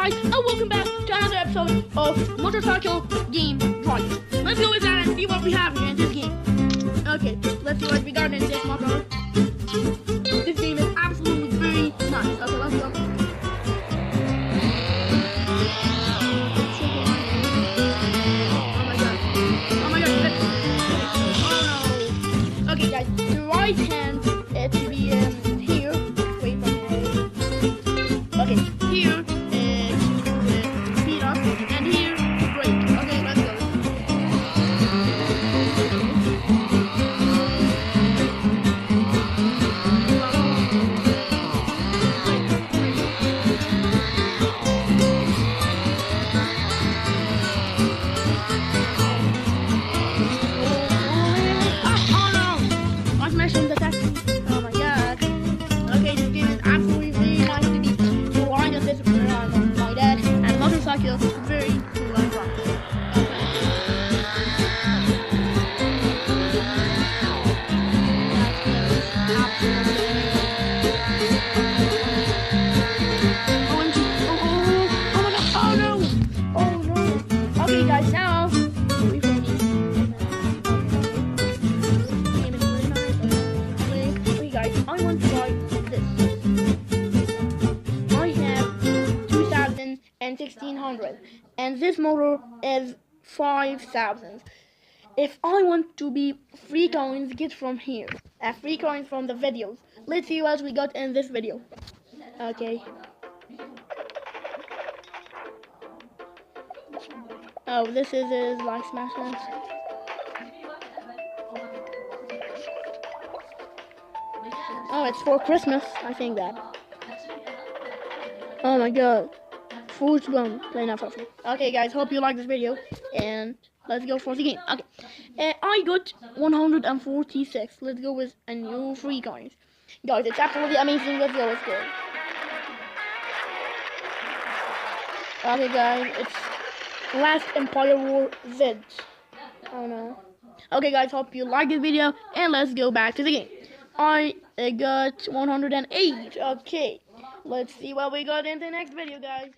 guys, and welcome back to another episode of Motorcycle Game Drive. Let's go with that and see what we have here in this game. Okay, let's see what we got in this motor. This game is absolutely very nice. Okay, let's go. Oh my god. Oh no. Okay guys, the right hand to be here. Wait for me. Okay, here speed up, and here brake. Okay, let's go. Very cool and fun. Oh no! Okay guys, now guys, I want to try this. I have 2000 and 1600, and this motor is 5000. If I want to be free coins, get from here. Free coins from the videos. Let's see what we got in this video. Okay. Oh, this is his like smash hands. Oh, it's for Christmas. I think that. Oh my god. Fool's Bone. Play now for free. Okay guys, hope you like this video. And let's go for the game. Okay. I got 146. Let's go with a new free coins. Guys, it's absolutely amazing. Let's go. Okay guys, it's Last Empire War Z. Oh no. Okay guys, hope you like this video. And let's go back to the game. I got 108. Okay. Let's see what we got in the next video, guys.